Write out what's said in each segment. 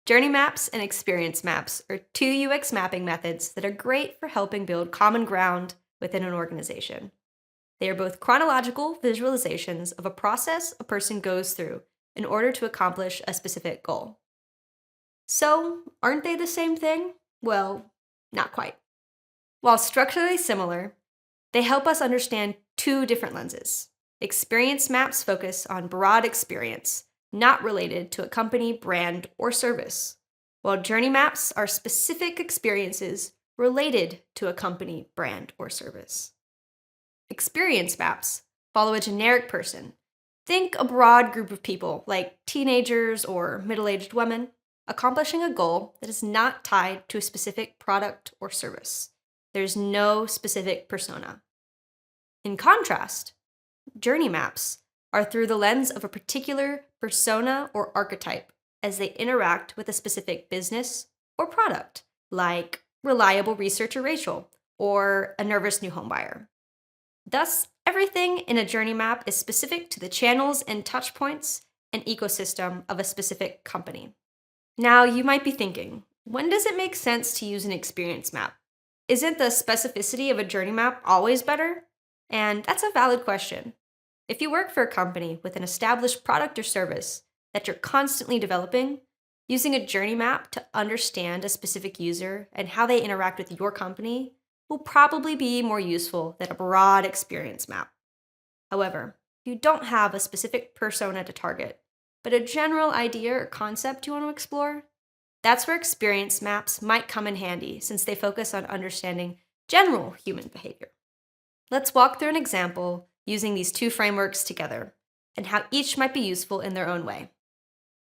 Journey maps and experience maps are two UX mapping methods that are great for helping build common ground within an organization. They are both chronological visualizations of a process a person goes through in order to accomplish a specific goal. So, aren't they the same thing? Well, not quite. While structurally similar, they help us understand two different lenses. Experience maps focus on broad experience, not related to a company, brand, or service, while journey maps are specific experiences related to a company, brand, or service. Experience maps follow a generic person. Think a broad group of people, like teenagers or middle aged women, accomplishing a goal that is not tied to a specific product or service. There's no specific persona. In contrast, journey maps are through the lens of a particular persona or archetype as they interact with a specific business or product, like reliable researcher Rachel or a nervous new homebuyer. Thus, everything in a journey map is specific to the channels and touch points and ecosystem of a specific company. Now, you might be thinking, when does it make sense to use an experience map? Isn't the specificity of a journey map always better? And that's a valid question. If you work for a company with an established product or service that you're constantly developing, using a journey map to understand a specific user and how they interact with your company will probably be more useful than a broad experience map. However, if you don't have a specific persona to target, but a general idea or concept you want to explore, that's where experience maps might come in handy since they focus on understanding general human behavior. Let's walk through an example using these two frameworks together and how each might be useful in their own way.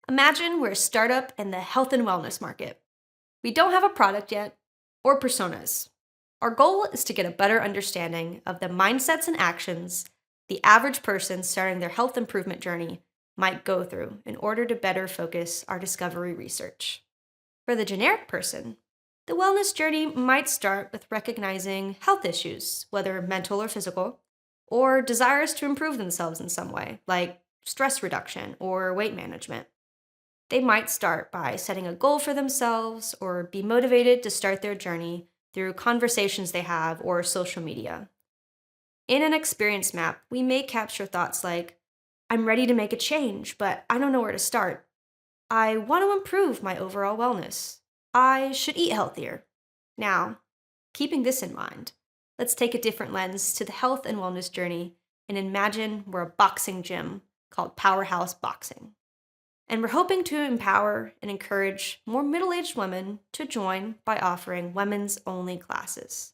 Imagine we're a startup in the health and wellness market. We don't have a product yet or personas. Our goal is to get a better understanding of the mindsets and actions the average person starting their health improvement journey might go through in order to better focus our discovery research. For the generic person, the wellness journey might start with recognizing health issues, whether mental or physical, or desires to improve themselves in some way, like stress reduction or weight management. They might start by setting a goal for themselves or be motivated to start their journey through conversations they have or social media. In an experience map, we may capture thoughts like, I'm ready to make a change, but I don't know where to start. I want to improve my overall wellness. I should eat healthier. Now, keeping this in mind, let's take a different lens to the health and wellness journey and imagine we're a boxing gym called Powerhouse Boxing. And we're hoping to empower and encourage more middle-aged women to join by offering women's only classes.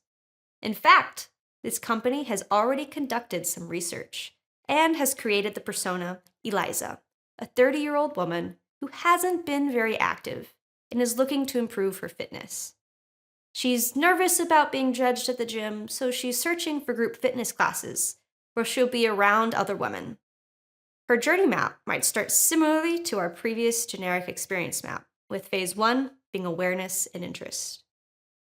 In fact, this company has already conducted some research and has created the persona Eliza, a 30-year-old woman who hasn't been very active and is looking to improve her fitness. She's nervous about being judged at the gym, so she's searching for group fitness classes where she'll be around other women. Her journey map might start similarly to our previous generic experience map, with phase 1 being awareness and interest.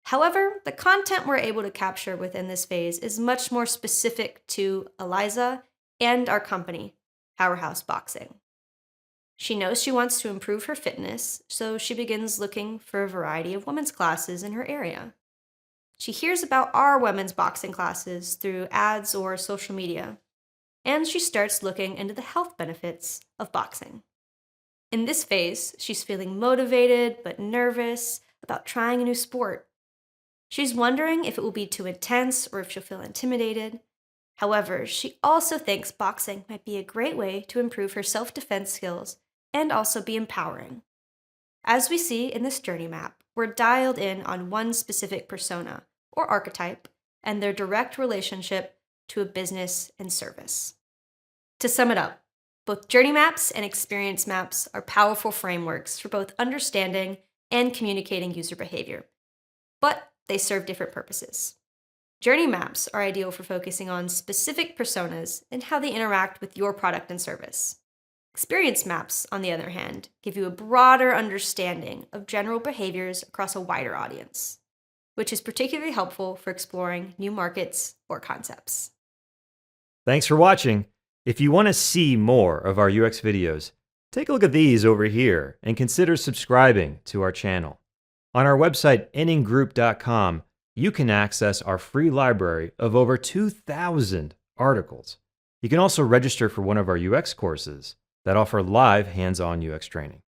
However, the content we're able to capture within this phase is much more specific to Eliza and our company, Powerhouse Boxing. She knows she wants to improve her fitness, so she begins looking for a variety of women's classes in her area. She hears about our women's boxing classes through ads or social media, and she starts looking into the health benefits of boxing. In this phase, she's feeling motivated but nervous about trying a new sport. She's wondering if it will be too intense or if she'll feel intimidated. However, she also thinks boxing might be a great way to improve her self-defense skills and also be empowering. As we see in this journey map, we're dialed in on one specific persona or archetype and their direct relationship to a business and service. To sum it up, both journey maps and experience maps are powerful frameworks for both understanding and communicating user behavior, but they serve different purposes. Journey maps are ideal for focusing on specific personas and how they interact with your product and service. Experience maps, on the other hand, give you a broader understanding of general behaviors across a wider audience, which is particularly helpful for exploring new markets or concepts. Thanks for watching. If you want to see more of our UX videos, Take a look at these over here and consider subscribing to our channel. On our website, inninggroup.com, you can access our free library of over 2,000 articles. You can also register for one of our UX courses that offer live hands-on UX training.